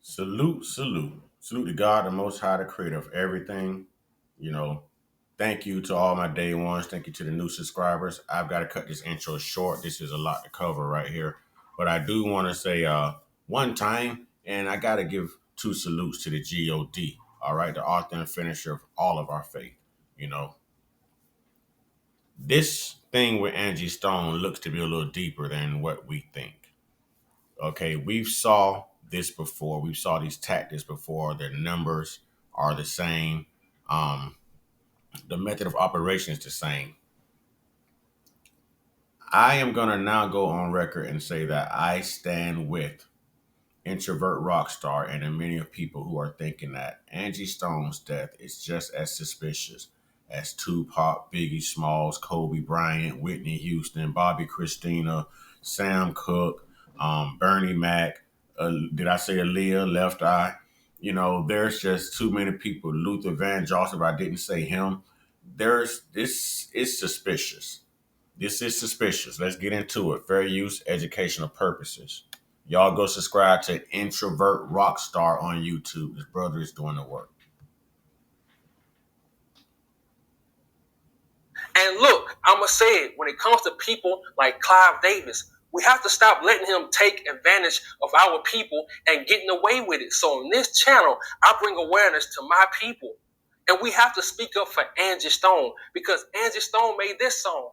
Salute, salute. Salute to God, the Most High, the creator of everything. You know, thank you to all my day ones. Thank you to the new subscribers. I've got to cut this intro short. This is a lot to cover right here. But I do want to say one time, and I got to give two salutes to the God. All right, the author and finisher of all of our faith. You know, this thing with Angie Stone looks to be a little deeper than what we think. Okay, we've saw this before. We've saw these tactics before. Their numbers are the same. Um, the method of operation is the same. I am gonna now go on record and say that I stand with introvert rock star and the many of people who are thinking that Angie Stone's death is just as suspicious as Tupac, Biggie Smalls, Kobe Bryant, Whitney Houston, Bobby Christina, Sam Cooke, Bernie Mac. Did I say Aaliyah? Left Eye. You know, there's just too many people. Luther Vandross, if I didn't say him, there's this is suspicious. This is suspicious. Let's get into it. Fair use, educational purposes. Y'all go subscribe to Introvert Rockstar on YouTube. His brother is doing the work. And look, I'm going to say it, when it comes to people like Clive Davis, we have to stop letting him take advantage of our people and getting away with it. So on this channel, I bring awareness to my people. And we have to speak up for Angie Stone, because Angie Stone made this song.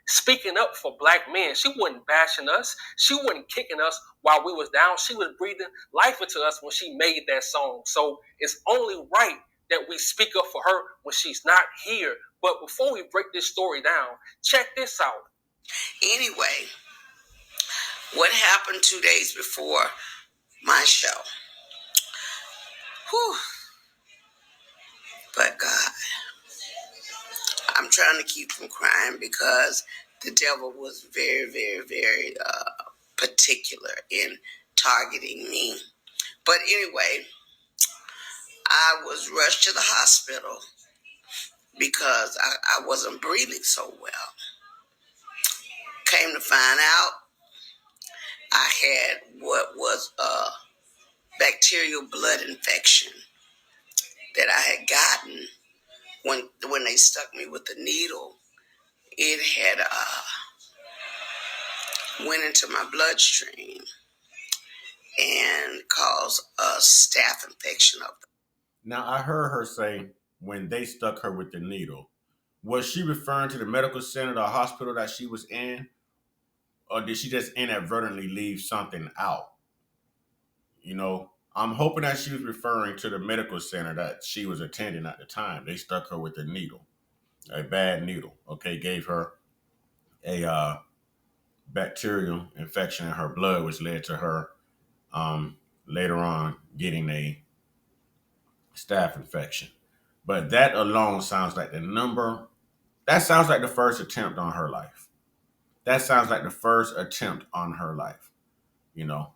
Speaking up for black men. She wasn't bashing us. She wasn't kicking us while we was down. She was breathing life into us when she made that song. So it's only right that we speak up for her when she's not here. But before we break this story down, check this out. Anyway, what happened 2 days before my show? Whew. But God, I'm trying to keep from crying because the devil was very, very, very particular in targeting me. But anyway, I was rushed to the hospital because I wasn't breathing so well. Came to find out, I had what was a bacterial blood infection that I had gotten when they stuck me with the needle. It had went into my bloodstream and caused a staph infection of the. Now, I heard her say when they stuck her with the needle, was she referring to the medical center, the hospital that she was in, or did she just inadvertently leave something out? You know, I'm hoping that she was referring to the medical center that she was attending at the time. They stuck her with a needle, a bad needle. Okay, gave her a bacterial infection in her blood, which led to her later on getting a staph infection. But that alone sounds like the number. That sounds like the first attempt on her life. That sounds like the first attempt on her life. You know,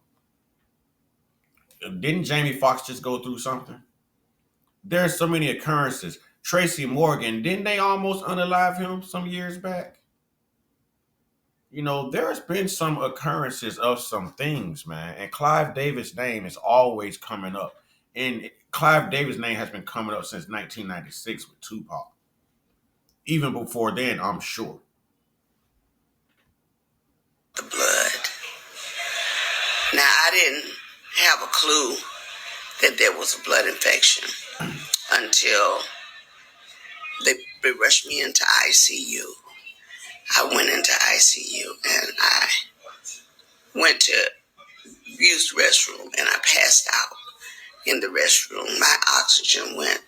didn't Jamie Foxx just go through something? There's so many occurrences. Tracy Morgan, didn't they almost unalive him some years back? You know, there's been some occurrences of some things, man. And Clive Davis' name is always coming up. And Clive Davis' name has been coming up since 1996 with Tupac. Even before then, I'm sure. The blood. Now, I didn't have a clue that there was a blood infection until they rushed me into ICU. I went into ICU and I went to use the restroom and I passed out in the restroom. My oxygen went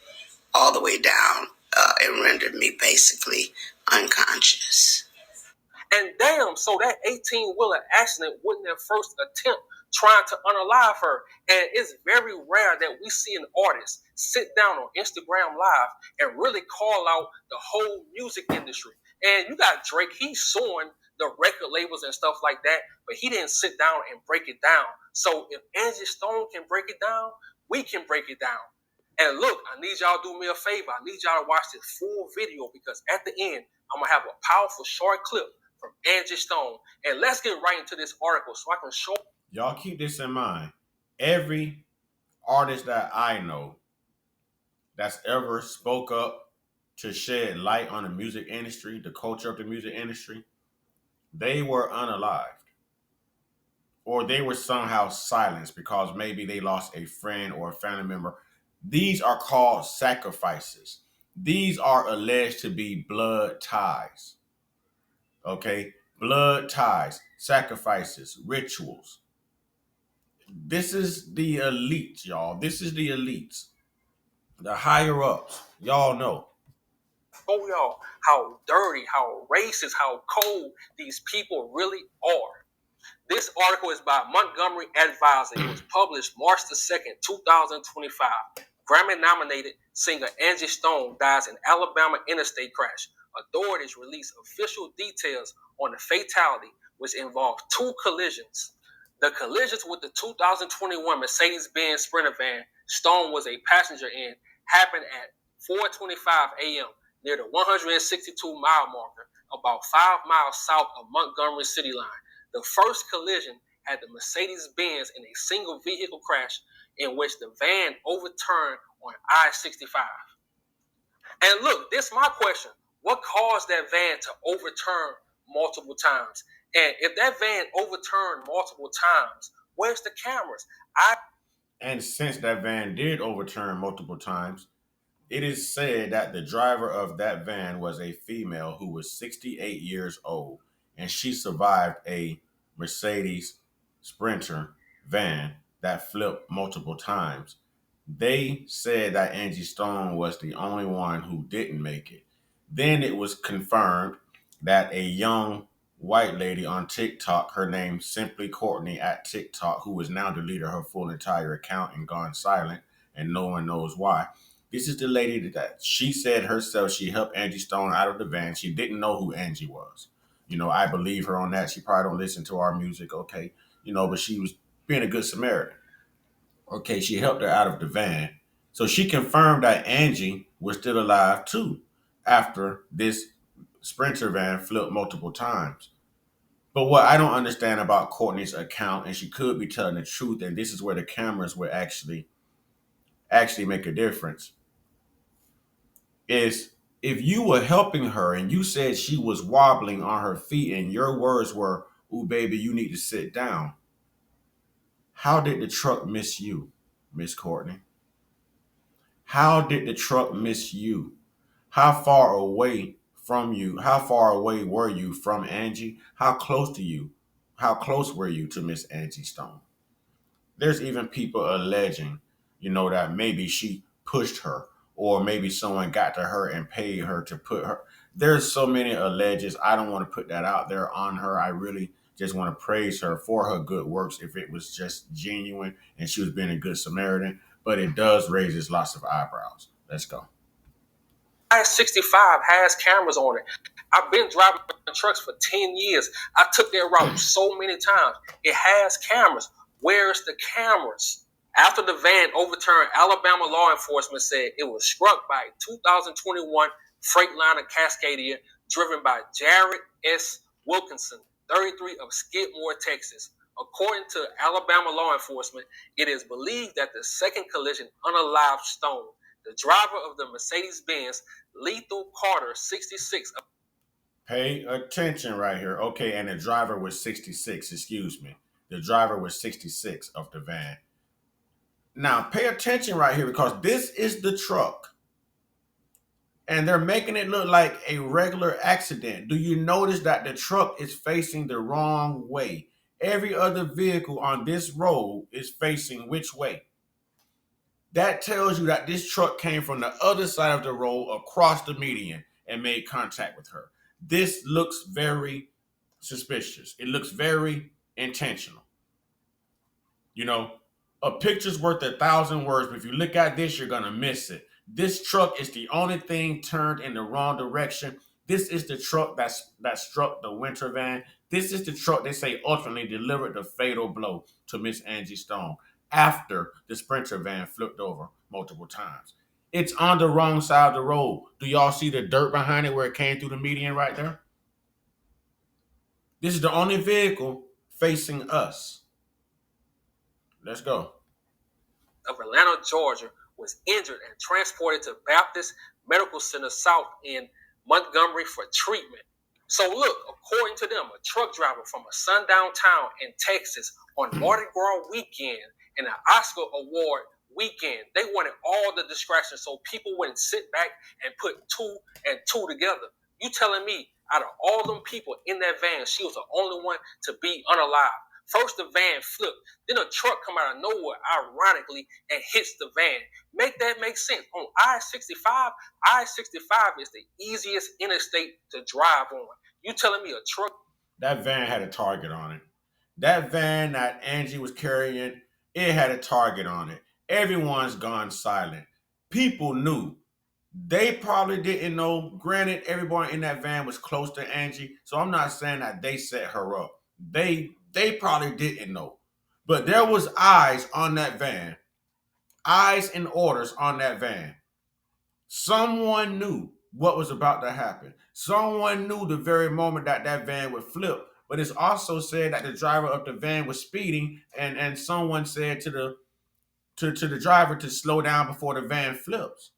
all the way down and rendered me basically unconscious. And damn, so that 18-wheeler accident wasn't their first attempt trying to unalive her. And it's very rare that we see an artist sit down on Instagram Live and really call out the whole music industry. And you got Drake, he's suing the record labels and stuff like that, but he didn't sit down and break it down. So if Angie Stone can break it down, we can break it down. And look, I need y'all to do me a favor. I need y'all to watch this full video, because at the end, I'm going to have a powerful short clip from Angie Stone. And let's get right into this article so I can show. Y'all keep this in mind. Every artist that I know that's ever spoke up to shed light on the music industry, the culture of the music industry, they were unalived or they were somehow silenced because maybe they lost a friend or a family member. These are called sacrifices. These are alleged to be blood ties. Okay? Blood ties, sacrifices, rituals. This is the elite, y'all. This is the elites, the higher ups. Y'all know. Show y'all how dirty, how racist, how cold these people really are. This article is by Montgomery Advisor. It was published March the 2nd, 2025. Grammy nominated singer Angie Stone dies in Alabama interstate crash. Authorities release official details on the fatality, which involved two collisions. The collisions with the 2021 Mercedes Benz Sprinter van Stone was a passenger in happened at 4:25 a.m. near the 162-mile marker, about 5 miles south of Montgomery City line. The first collision had the Mercedes Benz in a single vehicle crash in which the van overturned on I-65. And look, this is my question. What caused that van to overturn multiple times? And if that van overturned multiple times, where's the cameras? And since that van did overturn multiple times, it is said that the driver of that van was a female who was 68 years old, and she survived a Mercedes Sprinter van that flipped multiple times. They said that Angie Stone was the only one who didn't make it. Then it was confirmed that a young white lady on TikTok, her name simply Courtney at TikTok, who has now deleted her full entire account and gone silent, and no one knows why. This is the lady that she said herself she helped Angie Stone out of the van. She didn't know who Angie was. I believe her on that. She probably don't listen to our music, okay? But she was being a good Samaritan. Okay, she helped her out of the van. So she confirmed that Angie was still alive too after this Sprinter van flipped multiple times. But what I don't understand about Courtney's account, and she could be telling the truth, and this is where the cameras would actually make a difference, is if you were helping her and you said she was wobbling on her feet and your words were, "Ooh, baby, you need to sit down." How did the truck miss you, Miss Courtney? How did the truck miss you? How far away from you? How far away were you from Angie? How close to you? How close were you to Miss Angie Stone? There's even people alleging, that maybe she pushed her or maybe someone got to her and paid her to put her. There's so many alleges. I don't want to put that out there on her. I really just want to praise her for her good works if it was just genuine and she was being a good Samaritan. But it does raises lots of eyebrows. Let's go. I-65 has cameras on it. I've been driving trucks for 10 years. I took that route so many times. It has cameras. Where's the cameras? After the van overturned, Alabama law enforcement said it was struck by a 2021 Freightliner Cascadia driven by Jared S. Wilkinson, 33, of Skidmore, Texas. According to Alabama law enforcement, it is believed that the second collision unalived Stone, the driver of the Mercedes-Benz Lethal Carter 66. Pay attention right here. Okay, and the driver was 66, excuse me. The driver was 66 of the van. Now, pay attention right here because this is the truck. And they're making it look like a regular accident. Do you notice that the truck is facing the wrong way? Every other vehicle on this road is facing which way? That tells you that this truck came from the other side of the road across the median and made contact with her. This looks very suspicious. It looks very intentional. You know, a picture's worth 1,000 words, but if you look at this, you're going to miss it. This truck is the only thing turned in the wrong direction. This is the truck that struck the winter van. This is the truck they say ultimately delivered the fatal blow to Miss Angie Stone after the Sprinter van flipped over multiple times. It's on the wrong side of the road. Do y'all see the dirt behind it where it came through the median right there? This is the only vehicle facing us. Let's go. of Atlanta, Georgia, was injured and transported to Baptist Medical Center South in Montgomery for treatment. So look, according to them, a truck driver from a sundown town in Texas on Mardi Gras weekend and an Oscar award weekend, they wanted all the distractions so people wouldn't sit back and put two and two together. You telling me out of all them people in that van, she was the only one to be unalive? First the van flipped, then a truck come out of nowhere, ironically, and hits the van. Make that make sense. On I-65, I-65 is the easiest interstate to drive on. You telling me a truck? That van had a target on it. That van that Angie was carrying, it had a target on it. Everyone's gone silent. People knew. They probably didn't know. Granted, everyone in that van was close to Angie, so I'm not saying that they set her up. They probably didn't know. But there was eyes on that van. Eyes and orders on that van. Someone knew what was about to happen. Someone knew the very moment that that van would flip. But it's also said that the driver of the van was speeding, and someone said to the driver to slow down before the van flips.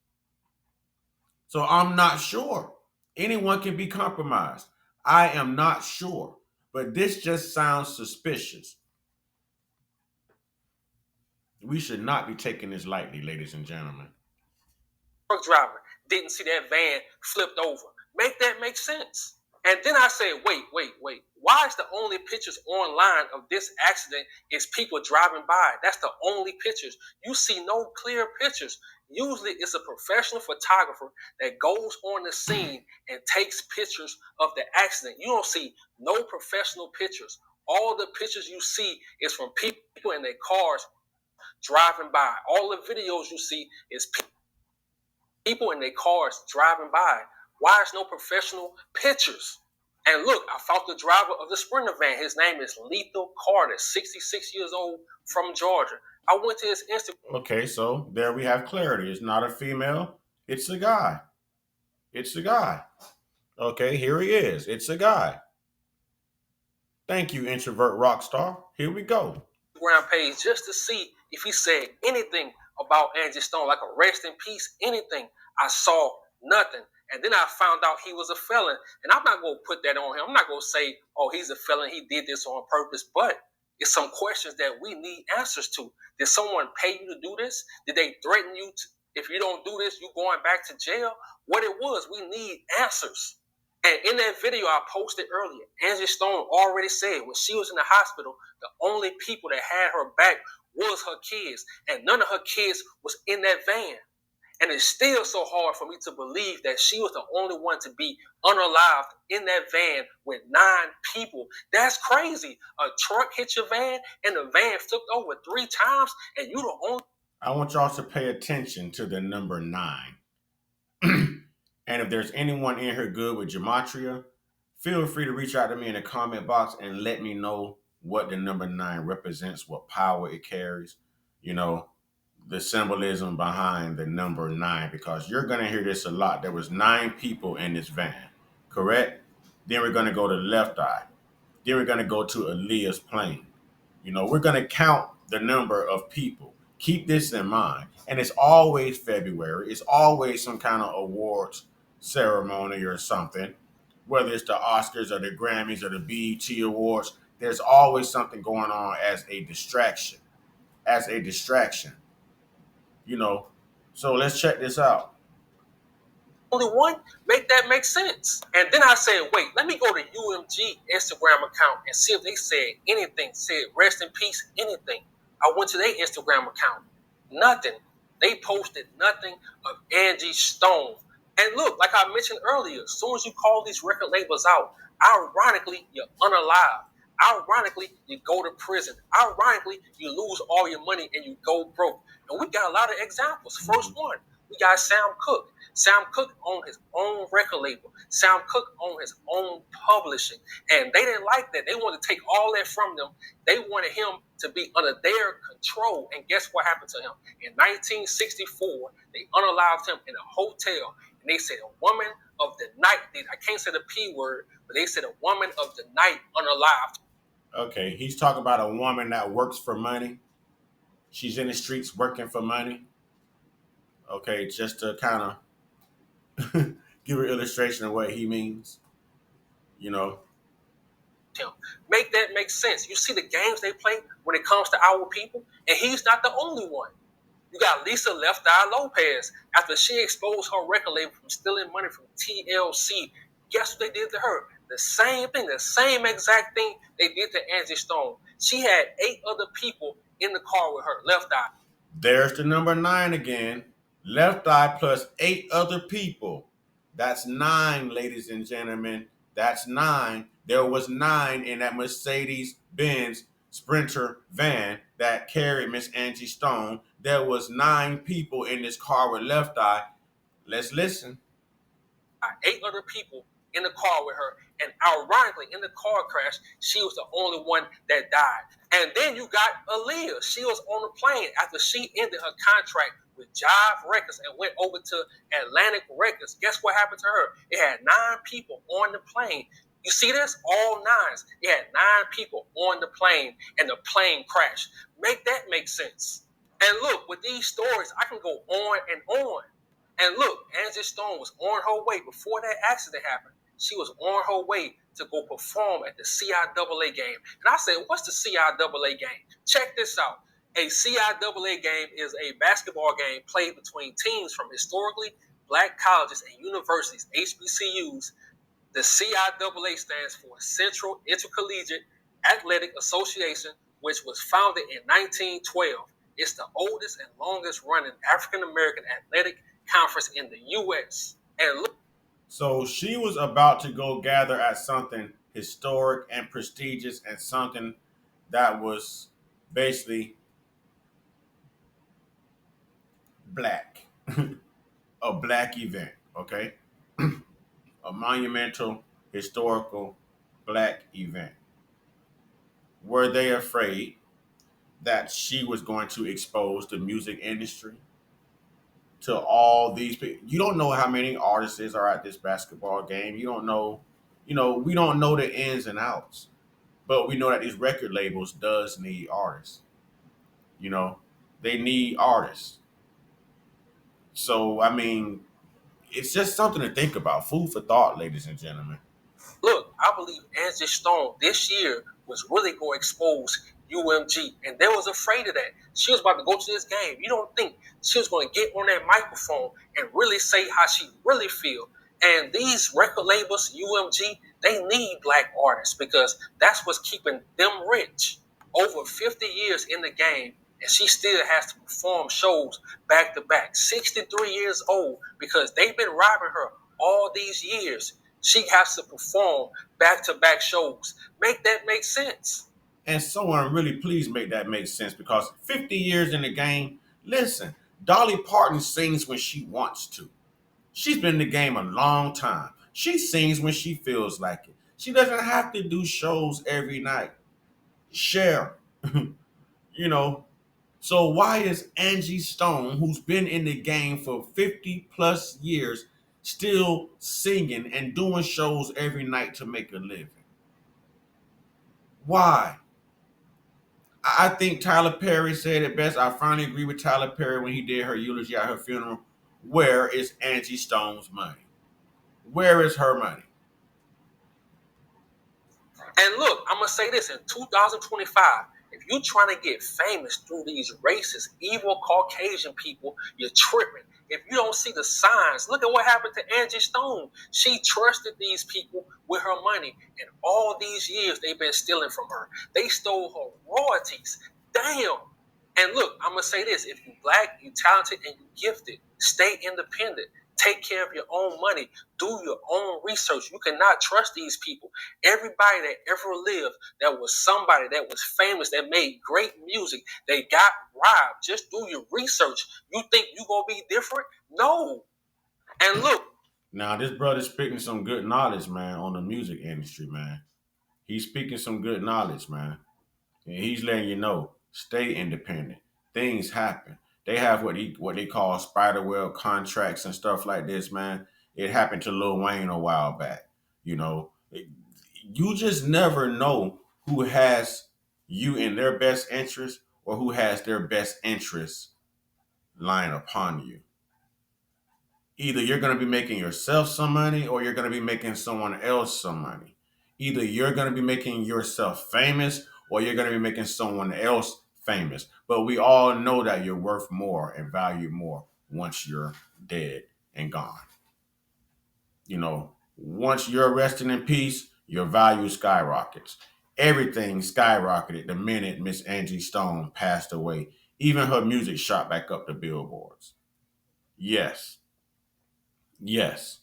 So I'm not sure. Anyone can be compromised. I am not sure. But this just sounds suspicious. We should not be taking this lightly, ladies and gentlemen. Truck driver didn't see that van flipped over. Make that make sense. And then I said, wait. Why is the only pictures online of this accident is people driving by? That's the only pictures. You see no clear pictures. Usually it's a professional photographer that goes on the scene and takes pictures of the accident. You don't see no professional pictures. All the pictures you see is from people in their cars driving by. All the videos you see is people in their cars driving by. Why is no professional pictures? And look, I found the driver of the Sprinter van. His name is Lethal Carter, 66 years old, from Georgia. I went to his Instagram. Okay, so there we have clarity. It's not a female, it's a guy. It's a guy. Okay, here he is. It's a guy. Thank you, introvert rock star. Here we go. Page just to see if he said anything about Angie Stone, like a rest in peace, anything. I saw nothing. And then I found out he was a felon. And I'm not going to put that on him. I'm not going to say, oh, he's a felon. He did this on purpose. But it's some questions that we need answers to. Did someone pay you to do this? Did they threaten you to, if you don't do this, you're going back to jail? What it was, we need answers. And in that video I posted earlier, Angie Stone already said when she was in the hospital, the only people that had her back was her kids. And none of her kids was in that van. And it's still so hard for me to believe that she was the only one to be unalived in that van with 9 people. That's crazy. A truck hit your van and the van flipped over 3 times and you the only. I want y'all to pay attention to the number 9. And if there's anyone in here good with gematria, feel free to reach out to me in the comment box and let me know what the number 9 represents, what power it carries, you know, the symbolism behind the number 9, because you're going to hear this a lot. There was 9 people in this van, correct? Then we're going to go to Left Eye. Then we're going to go to Aaliyah's plane. You know, we're going to count the number of people. Keep this in mind. And it's always February. It's always some kind of awards ceremony or something, whether it's the Oscars or the Grammys or the BET Awards. There's always something going on as a distraction. As a distraction. You know, so let's check this out. Only one, make that make sense. And then I said, wait, let me go to UMG Instagram account and see if they said anything, said rest in peace, anything. I went to their Instagram account. Nothing. They posted nothing of Angie Stone. And look, like I mentioned earlier, as soon as you call these record labels out, ironically, you're unalive. Ironically, you go to prison. Ironically, you lose all your money and you go broke. And we got a lot of examples. First one, we got Sam Cooke. Sam Cooke owned his own record label. Sam Cooke owned his own publishing. And they didn't like that. They wanted to take all that from them. They wanted him to be under their control. And guess what happened to him? In 1964, they unalived him in a hotel. And they said a woman of the night, I can't say the P word, but they said a woman of the night unalived. Okay, he's talking about a woman that works for money. She's in the streets working for money. Okay, just to kind of give an illustration of what he means. You know, him. Make that make sense. You see the games they play when it comes to our people, and he's not the only one. You got Lisa Left Eye Lopez after she exposed her record label from stealing money from TLC. Guess what they did to her? The same thing, the same exact thing they did to Angie Stone. She had 8 other people in the car with her, Left Eye. there's the number nine again. Left eye plus eight other people. That's nine, ladies and gentlemen. That's nine. There was nine in that Mercedes Benz Sprinter van that carried Miss Angie Stone. There was nine people in this car with left eye. Let's listen. 8 other people in the car with her. And ironically, in the car crash, she was the only one that died. And then you got Aaliyah. She was on the plane after she ended her contract with Jive Records and went over to Atlantic Records. Guess what happened to her? It had 9 people on the plane. You see this? All nines. It had 9 people on the plane, and the plane crashed. Make that make sense. And look, with these stories, I can go on and on. And look, Angie Stone was on her way before that accident happened. She was on her way to go perform at the CIAA game. And I said, what's the CIAA game? Check this out. A CIAA game is a basketball game played between teams from historically black colleges and universities, HBCUs. The CIAA stands for Central Intercollegiate Athletic Association, which was founded in 1912. It's the oldest and longest running African American athletic conference in the U.S. And look, So she was about to go gather at something historic and prestigious and something that was basically black, a black event, okay? A monumental, historical black event. Were they afraid that she was going to expose the music industry to all these people? You don't know how many artists are at this basketball game. You don't know, we don't know the ins and outs, but we know that these record labels does need artists. You know, they need artists. So I mean, it's just something to think about. Food for thought, ladies and gentlemen. look, I believe Angie Stone this year was really going to expose UMG, and they was afraid of that. She was about to go to this game. You don't think she was going to get on that microphone and really say how she really feel? And these record labels, UMG, they need black artists because that's what's keeping them rich. Over 50 years in the game, and she still has to perform shows back to back. 63 years old because they've been robbing her all these years. She has to perform back to back shows. Make that make sense. And someone really please make that make sense because 50 years in the game, listen, Dolly Parton sings when she wants to. She's been in the game a long time. She sings when she feels like it. She doesn't have to do shows every night. Share, you know. So why is Angie Stone, who's been in the game for 50 plus years, still singing and doing shows every night to make a living? Why? I think Tyler Perry said it best. I finally agree with Tyler Perry when he did her eulogy at her funeral. Where is Angie Stone's money? Where is her money? And look, I'm going to say this in 2025, if you're trying to get famous through these racist, evil Caucasian people, you're tripping. If you don't see the signs, look at what happened to Angie Stone. She trusted these people with her money, and all these years they've been stealing from her. They stole her royalties. Damn. And look, I'm going to say this. If you're black, you're talented, and you're gifted, stay independent. Take care of your own money. Do your own research. You cannot trust these people. Everybody that ever lived that was somebody that was famous, that made great music, they got robbed. Just do your research. You think you going to be different? No. And look, Now, this brother's speaking some good knowledge, man, on the music industry, man. He's speaking some good knowledge, man. And he's letting you know, stay independent. Things happen. They have what they call spiderweb contracts and stuff like this, man. It happened to Lil Wayne a while back. You know, you just never know who has you in their best interest or who has their best interests lying upon you. Either you're going to be making yourself some money or you're going to be making someone else some money. Either you're going to be making yourself famous or you're going to be making someone else famous. But we all know that you're worth more and value more once you're dead and gone. You know, once you're resting in peace, your value skyrockets. Everything skyrocketed the minute Miss Angie Stone passed away. Even her music shot back up the billboards. Yes. Yes.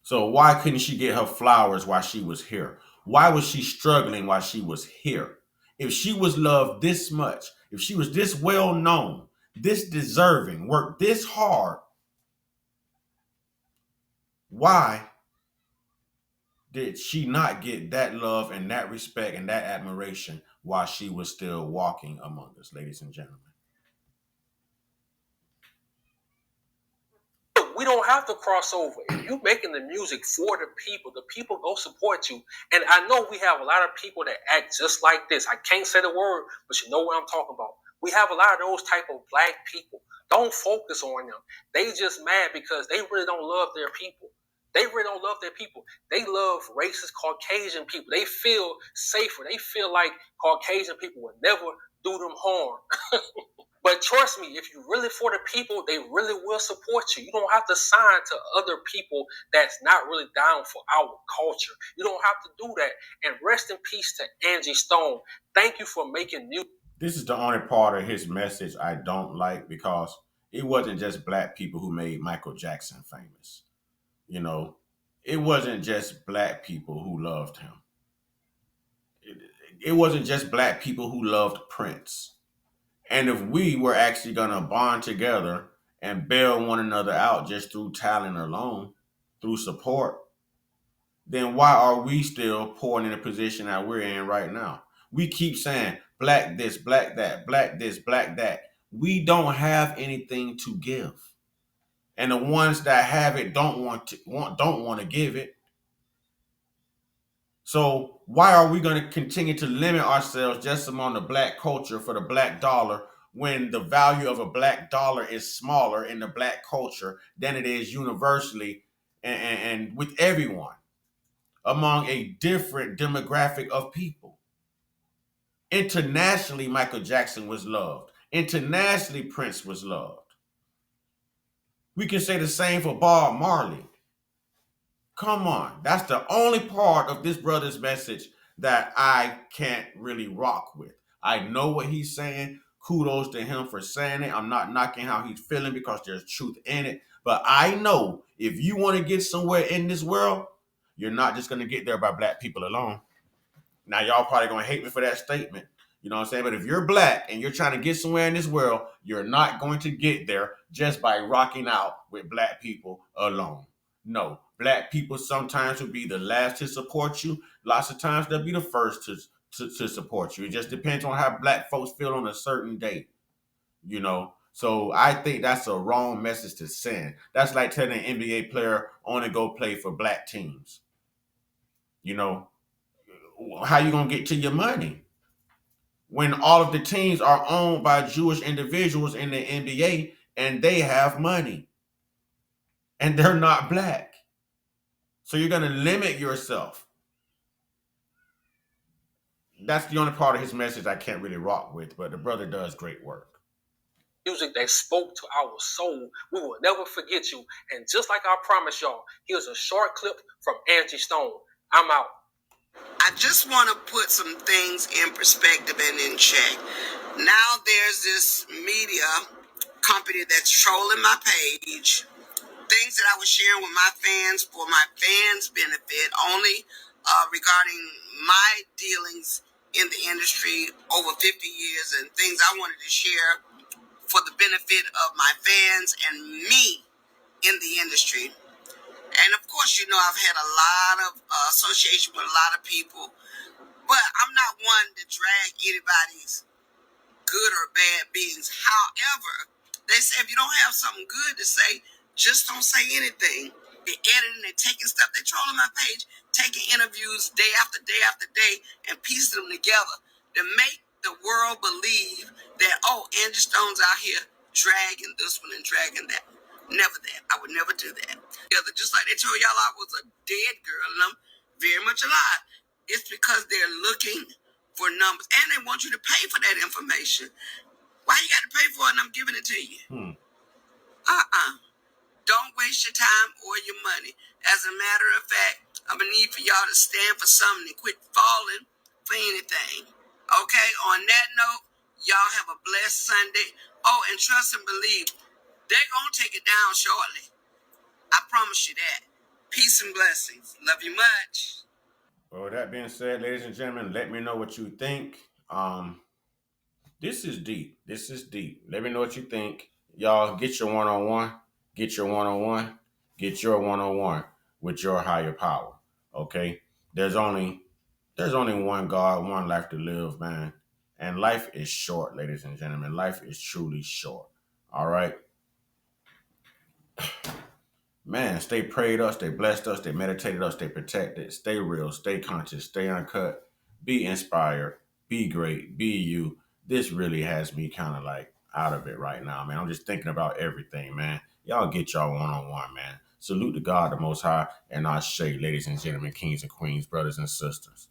So why couldn't she get her flowers while she was here? Why was she struggling while she was here? If she was loved this much, if she was this well known, this deserving, worked this hard, why did she not get that love and that respect and that admiration while she was still walking among us, ladies and gentlemen? We don't have to cross over. If you're making the music for the people go support you. And I know we have a lot of people that act just like this. I can't say the word, but you know what I'm talking about. We have a lot of those type of black people. Don't focus on them. They just mad because they really don't love their people. They really don't love their people. They love racist Caucasian people. They feel safer. They feel like Caucasian people would never do them harm. But trust me, if you're really for the people, they really will support you. You don't have to sign to other people that's not really down for our culture. You don't have to do that. And rest in peace to Angie Stone. Thank you for making music. This is the only part of his message I don't like because it wasn't just black people who made Michael Jackson famous. You know, it wasn't just black people who loved him. It wasn't just black people who loved Prince. And if we were actually going to bond together and bail one another out just through talent alone, through support, then why are we still pouring in the position that we're in right now? We keep saying black this, black that, black this, black that. We don't have anything to give. And the ones that have it don't want to give it. So why are we going to continue to limit ourselves just among the black culture for the black dollar when the value of a black dollar is smaller in the black culture than it is universally and with everyone among a different demographic of people? Internationally, Michael Jackson was loved. Internationally, Prince was loved. We can say the same for Bob Marley. Come on. That's the only part of this brother's message that I can't really rock with. I know what he's saying. Kudos to him for saying it. I'm not knocking how he's feeling because there's truth in it. But I know if you want to get somewhere in this world, you're not just going to get there by black people alone. Now, y'all probably going to hate me for that statement. You know what I'm saying? But if you're black and you're trying to get somewhere in this world, you're not going to get there just by rocking out with black people alone. No, black people sometimes will be the last to support you. Lots of times they'll be the first to support you. It just depends on how black folks feel on a certain day, you know. So I think that's a wrong message to send. That's like telling an NBA player only go play for black teams. You know, how you gonna get to your money when all of the teams are owned by Jewish individuals in the NBA and they have money and they're not black? So you're gonna limit yourself. That's the only part of his message I can't really rock with, but the brother does great work. Music that spoke to our soul. We will never forget you. And just like I promised y'all, here's a short clip from Angie Stone. I'm out. I just want to put some things in perspective and in check. Now there's this media company that's trolling my page. Things that I was sharing with my fans for my fans' benefit, only regarding my dealings in the industry over 50 years and things I wanted to share for the benefit of my fans and me in the industry. And of course, you know, I've had a lot of association with a lot of people, but I'm not one to drag anybody's good or bad beings. However, they say if you don't have something good to say, just don't say anything. They're editing and taking stuff. They're trolling my page, taking interviews day after day after day and piecing them together to make the world believe that, oh, Angie Stone's out here dragging this one and dragging that. Never that. I would never do that. Just like they told y'all I was a dead girl and I'm very much alive. It's because they're looking for numbers and they want you to pay for that information. Why you got to pay for it and I'm giving it to you? Don't waste your time or your money. As a matter of fact, I'm going to need for y'all to stand for something and quit falling for anything. Okay, on that note, y'all have a blessed Sunday. Oh, and trust and believe, they're going to take it down shortly. I promise you that. Peace and blessings. Love you much. Well, with that being said, ladies and gentlemen, let me know what you think. This is deep. This is deep. Let me know what you think. Y'all get your one-on-one. Get your one-on-one. Get your one-on-one with your higher power. Okay? There's only one God, one life to live, man. And life is short, ladies and gentlemen. Life is truly short. All right? Man, stay prayed us, stay blessed us, stay meditated us, stay protected, stay real, stay conscious, stay uncut, be inspired, be great, be you. This really has me kind of like out of it right now, man. I'm just thinking about everything, man. Y'all get y'all one-on-one, man. Salute to God, the Most High, and I say, ladies and gentlemen, kings and queens, brothers and sisters.